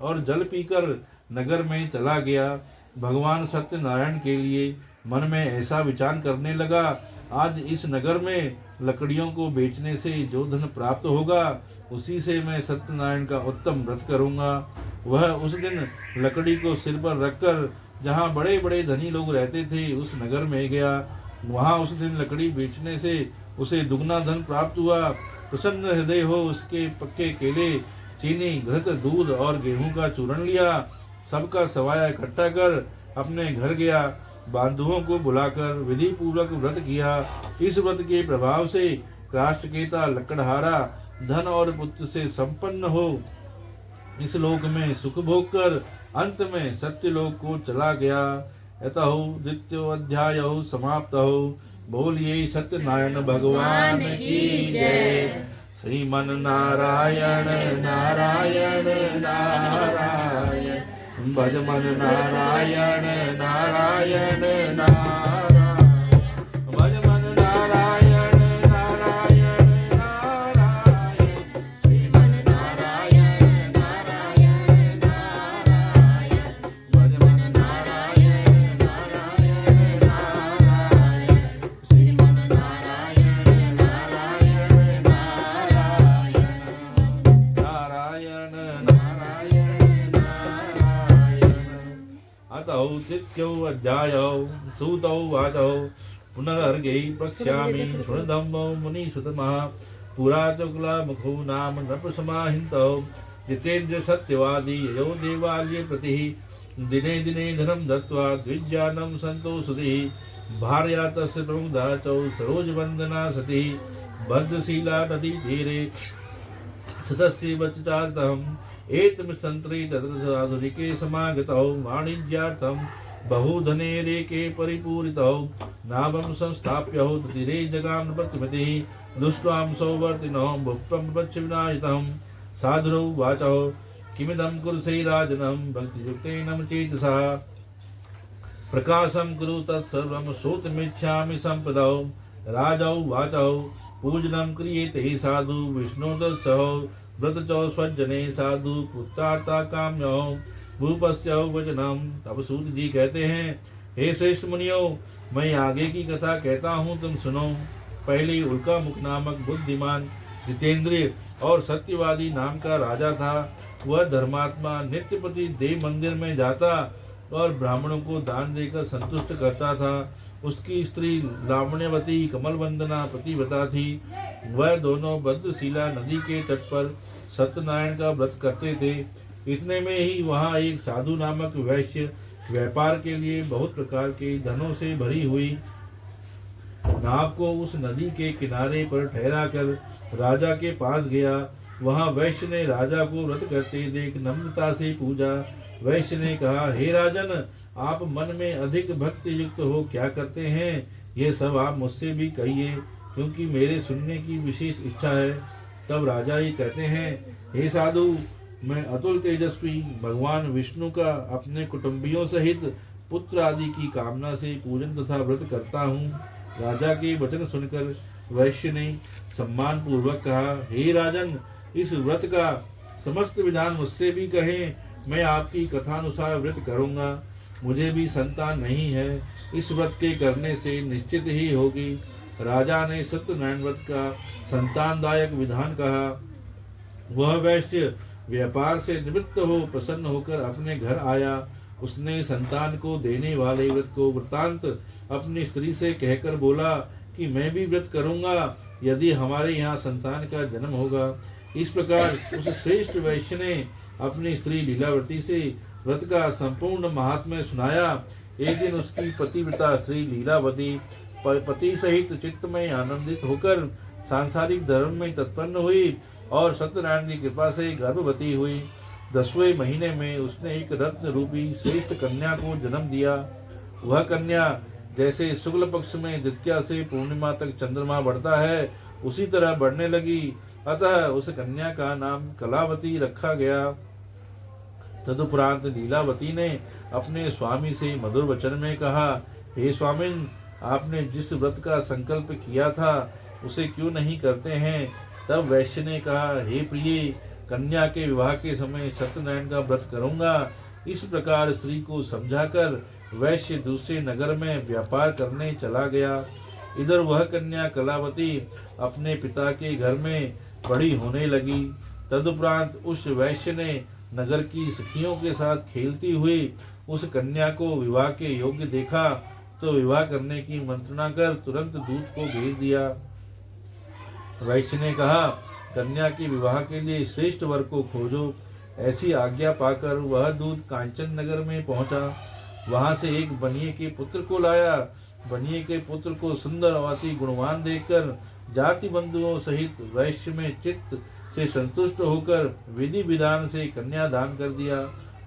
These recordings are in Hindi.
और जल पीकर नगर में चला गया। भगवान सत्यनारायण के लिए मन में ऐसा विचार करने लगा, आज इस नगर में लकड़ियों को बेचने से जो धन प्राप्त होगा उसी से मैं सत्यनारायण का उत्तम व्रत करूंगा। वह उस दिन लकड़ी को सिर पर रखकर जहाँ बड़े बड़े धनी लोग रहते थे उस नगर में गया। वहाँ उस दिन लकड़ी बेचने से उसे दुगना धन प्राप्त हुआ। प्रसन्न हृदय हो उसके पक्के केले, चीनी, घृत, दूध और गेहूं का चूर्ण लिया। सबका सवाया इकट्ठा कर अपने घर गया। बांधुओं को बुलाकर विधि पूर्वक व्रत किया। इस व्रत के प्रभाव से काष्ठकेता लकड़हारा धन और पुत्र से संपन्न हो इस लोक में सुख भोग कर अंत में सत्यलोक को चला गया। यतः द्वितीयो अध्याय समाप्त। बोलिए सत्यनारायण भगवान की जय। श्रीमन नारायण नारायण नारायण, भज मन नारायण नारायण नारायण, भज मन नारायण नारायण नारायण, श्रीमन नारायण नारायण नारायण, भज मन नारायण नारायण नारायण, श्रीमन नारायण नारायण नारायण, नारायण नारायण नारायण। अतौ तृतीयो अध्यायो सूतौ वाचौ पुनरर्घ्यै प्रक्ष्यामि शृणुतं मुनिसुतमः। पुरा चुक्ला मुखो नाम नृपसमाहितौ, जितेन्द्र सत्यवादी ययो देवालये प्रतिः। दिने दिने धनं दत्त्वा द्विजानं सन्तोषुतिः। भार्या तस्य प्रमुदा च सरोजवन्दना सती। भद्रशीला नदी तीरे सतस्य वचचार्तम्। एतमिसन्त्रे तत्र साधुनिके समागतौ, वाणिज्यार्थं बहुधनेरेके परिपूरितौ। नाभं संस्थाप्य ततीरे जगाम नृपतिमतिः। दुष्ट्वां सौवर्तिनो भुक्तं प्रपञ्चविनायितं। साधुरौ वाचौ किमिदं कुरुषे राजनं, भक्तियुक्तेन चेतसा। प्रकाशं कुरु तत्सर्वं श्रोतुमिच्छामि सम्पदौ। राजौ वाचौ पूजनं क्रियेते साधु विष्णुदत्सहो। व्रतचौ स्वजने साधु पुत्रार्था काम्यो। भूपस्य वचनम। तब सूत जी कहते हैं, हे श्रेष्ठ मुनियों, मैं आगे की कथा कहता हूँ, तुम सुनो। पहले उल्का मुख नामक बुद्धिमान जितेंद्रिय और सत्यवादी नाम का राजा था। वह धर्मात्मा नित्यपति देव मंदिर में जाता और ब्राह्मणों को दान देकर संतुष्ट करता था। उसकी स्त्री लावण्यवती कमलवंदना पतिव्रता थी। वह दोनों भद्रशिला नदी के तट पर सत्यनारायण का व्रत करते थे। इतने में ही वहाँ एक साधु नामक वैश्य व्यापार के लिए बहुत प्रकार के धनों से भरी हुई नाव को उस नदी के किनारे पर ठहरा कर राजा के पास गया। वहाँ वैश्य ने राजा को व्रत करते देख नम्रता से पूजा। वैश्य ने कहा, हे राजन, आप मन में अधिक भक्ति युक्त हो क्या करते हैं? ये सब आप मुझसे भी कहिए, क्योंकि मेरे सुनने की विशेष इच्छा है। तब राजा ही कहते हैं, हे साधु, मैं अतुल तेजस्वी भगवान विष्णु का अपने कुटुंबियों सहित पुत्र आदि की कामना से पूजन तथा व्रत करता हूँ। राजा के वचन सुनकर वैश्य ने सम्मान पूर्वक कहा, हे राजन, इस व्रत का समस्त विधान मुझसे भी कहें, मैं आपकी कथानुसार व्रत करूँगा। मुझे भी संतान नहीं है, इस व्रत के करने से निश्चित ही होगी। राजा ने सत्यनारायण व्रत का संतानदायक विधान कहा। वह वैश्य व्यापार से निवृत्त हो प्रसन्न होकर अपने घर आया। उसने संतान को देने वाले व्रत को वृतांत अपनी स्त्री से कहकर बोला कि मैं भी व्रत करूंगा यदि हमारे यहाँ संतान का जन्म होगा। इस प्रकार उस श्रेष्ठ वैश्य ने अपनी स्त्री लीलावती से व्रत का संपूर्ण महात्म्य सुनाया। एक दिन उसकी पतिव्रता स्त्री लीलावती पति सहित चित्त में आनंदित होकर सांसारिक धर्म में तत्पन्न हुई और सत्यनारायण की कृपा से गर्भवती हुई। 10वें महीने में उसने एक रत्न रूपी श्रेष्ठ कन्या को जन्म दिया। वह कन्या जैसे शुक्ल पक्ष में द्वितीया से पूर्णिमा तक चंद्रमा बढ़ता है, उसी तरह बढ़ने लगी। अतः उस कन्या का नाम कलावती रखा गया। तदुपरांत लीलावती ने अपने स्वामी से मधुर वचन में कहा, हे स्वामिन, आपने जिस व्रत का संकल्प किया था उसे क्यों नहीं करते हैं? तब वैश्य ने कहा, हे प्रिय, कन्या के विवाह के समय सत्यनारायण का व्रत करूंगा। इस प्रकार स्त्री को समझाकर वैश्य दूसरे नगर में व्यापार करने चला गया। इधर वह कन्या कलावती अपने पिता के घर में बड़ी होने लगी। तदुपरांत उस वैश्य ने नगर की सखियों के साथ खेलती हुई उस कन्या को विवाह के योग्य देखा तो विवाह करने की मंत्रणा कर तुरंत दूत को भेज दिया। वैश्य ने कहा, कन्या के विवाह के लिए श्रेष्ठ वर को खोजो। ऐसी आज्ञा पाकर वह दूत कांचन नगर में पहुंचा। वहां से एक बनिए के पुत्र को लाया। बनिए के पुत्र को सुंदर और अति गुणवान देखकर जाति बंधुओं सहित वैश्य में चित्त से संतुष्ट होकर विधि विधान से कन्या दान कर दिया।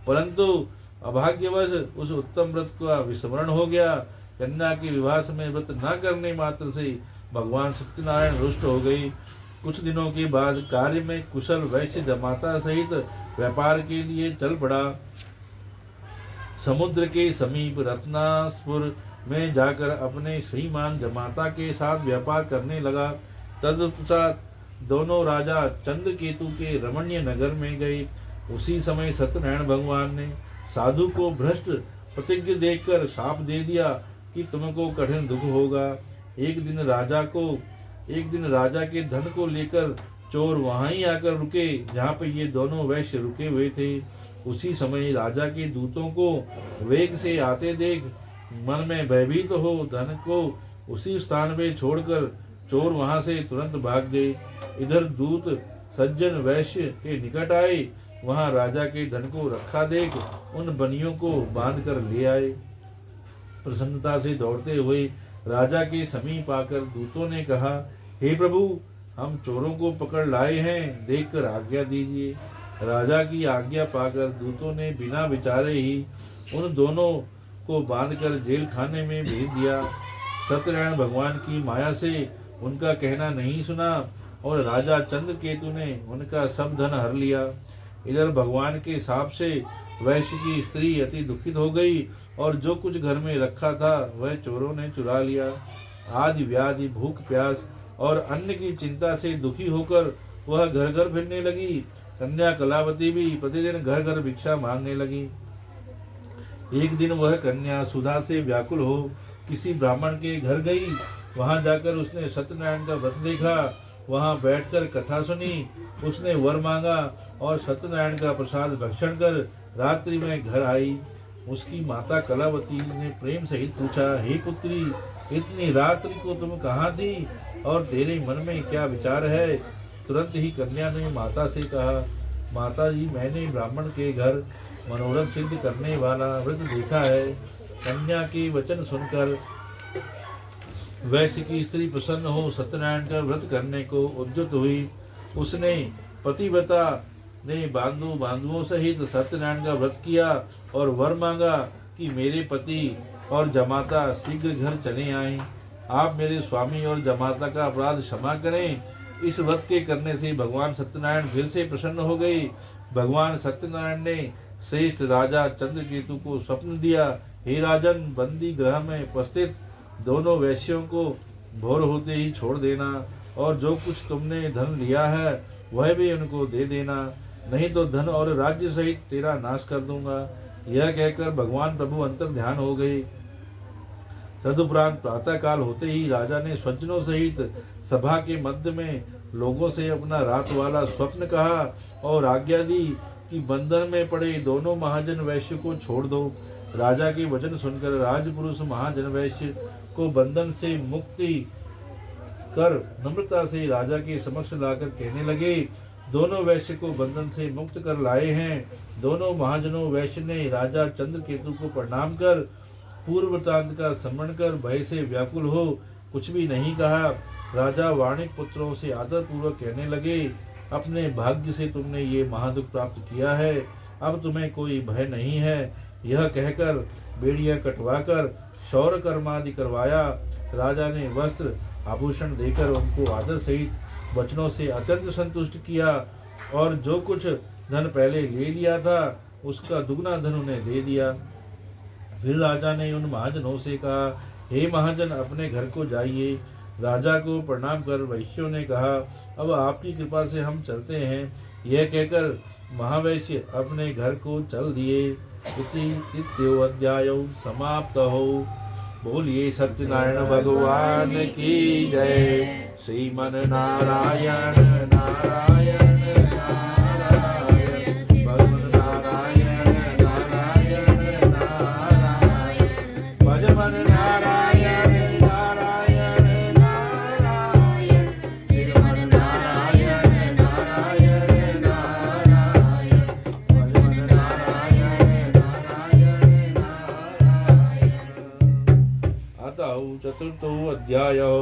परंतु अभाग्यवश उस उत्तम व्रत का विस्मरण हो गया। कन्या के विवाह समय व्रत न करने मात्र से भगवान सत्यनारायण रुष्ट हो गई। कुछ दिनों के बाद कार्य में कुशल वैश्य जमाता सहित व्यापार के लिए चल पड़ा। समुद्र के समीप रत्नासपुर में जाकर अपने श्रीमान जमाता के साथ व्यापार करने लगा। तदपश्चात दोनों राजा चंद्रकेतु के रमणीय नगर में गए। उसी समय सत्यनारायण भगवान ने साधु को भ्रष्ट प्रतिज्ञ देखकर शाप दे दिया कि तुमको कठिन दुख होगा। एक दिन राजा के धन को लेकर चोर वहां ही आकर रुके जहाँ पे ये दोनों वैश्य रुके हुए थे। उसी समय राजा के दूतों को वेग से आते देख मन में भयभीत हो धन को उसी स्थान में छोड़कर चोर वहां से तुरंत भाग गए। इधर दूत सज्जन वैश्य के निकट आए। वहां राजा के धन को रखा देख उन बनियों को बांध कर ले आए। प्रसन्नता से दौड़ते हुए राजा के समीप आकर दूतों ने कहा, हे प्रभु, हम चोरों को पकड़ लाए हैं, देखकर आज्ञा दीजिए। राजा की आज्ञा पाकर दूतों ने बिना विचारे ही उन दोनों को बांधकर जेल खाने में भेज दिया। सत्यनारायण भगवान की माया से उनका कहना नहीं सुना और राजा चंद्रकेतु ने उनका सब धन हर लिया। इधर भगवान के शाप से वैश्य की स्त्री अति दुखित हो गई और जो कुछ घर में रखा था वह चोरों ने चुरा लिया। आदि व्याधि भूख प्यास और अन्न की चिंता से दुखी होकर वह घर घर फिरने लगी। कन्या कलावती भी प्रतिदिन घर घर भिक्षा मांगने लगी। एक दिन वह कन्या सुधा से व्याकुल हो किसी ब्राह्मण के घर गई। वहां जाकर उसने सत्यनारायण का व्रत देखा। वहां बैठकर कथा सुनी। उसने वर मांगा और सत्यनारायण का प्रसाद भक्षण कर रात्रि में घर आई। उसकी माता कलावती ने प्रेम सहित पूछा, हे पुत्री, इतनी रात्रि को तुम कहाँ थी और तेरे मन में क्या विचार है? तुरंत ही कन्या ने माता से कहा, माता जी, मैंने ब्राह्मण के घर मनोरथ सिद्ध करने वाला व्रत देखा है। कन्या के वचन सुनकर वैश्य की स्त्री प्रसन्न हो सत्यनारायण का व्रत करने को उद्युक्त हुई। उसने पतिव्रता ने बांधुओं सहित सत्यनारायण का व्रत किया और वर मांगा कि मेरे पति और जमाता शीघ्र घर चले आएं। आप मेरे स्वामी और जमाता का अपराध क्षमा करें। इस व्रत के करने से भगवान सत्यनारायण फिर से प्रसन्न हो गए। भगवान सत्यनारायण ने श्रेष्ठ राजा चंद्रकेतु को स्वप्न दिया, हे राजन, बंदी गृह में उपस्थित दोनों वैश्यों को भोर होते ही छोड़ देना और जो कुछ तुमने धन लिया है वह भी उनको दे देना, नहीं तो धन और राज्य सहित तेरा नाश कर दूंगा। यह कहकर भगवान प्रभु अंतर ध्यान हो गए। तदुपरांत प्रातः काल होते ही राजा ने स्वजनों सहित सभा के मध्य में लोगों से अपना रात वाला स्वप्न कहा और आज्ञा दी कि बंधन में पड़े दोनों महाजन वैश्य को छोड़ दो। राजा के वचन सुनकर राजपुरुष महाजन वैश्य को बंधन से मुक्ति कर नम्रता से राजा के समक्ष लाकर कहने लगे, दोनों वैश्य को बंधन से मुक्त कर लाए हैं। दोनों महाजनों वैश्य ने राजा चंद्रकेतु को प्रणाम कर पूर्व वृत्तांत का स्मरण कर भय से व्याकुल हो कुछ भी नहीं कहा। राजा वाणिक पुत्रों से आदर पूर्वक कहने लगे, अपने भाग्य से तुमने ये महादुख प्राप्त किया है, अब तुम्हें कोई भय नहीं है। यह कहकर बेड़ियां कटवाकर शौर्य कर्मादि करवाया। राजा ने वस्त्र आभूषण देकर उनको आदर सहित वचनों से अत्यंत संतुष्ट किया और जो कुछ धन पहले ले लिया था उसका दुगना धन उन्हें दे दिया। फिर राजा ने उन महाजनों से कहा, हे महाजन, अपने घर को जाइए। राजा को प्रणाम कर वैश्यों ने कहा, अब आपकी कृपा से हम चलते हैं। यह कहकर महावैश्य अपने घर को चल दिए। इति तृतीयो अध्यायो समाप्त हो। बोलिए सत्यनारायण भगवान की जय। श्रीमन नारायण नारायण नारायण भगवान नारायण नारायण नारायण भजमन नारायण नारायण नारायण श्रीमन नारायण नारायण नारायण भजमन नारायण नारायण नारायण। अतः चतुर्थो अध्यायो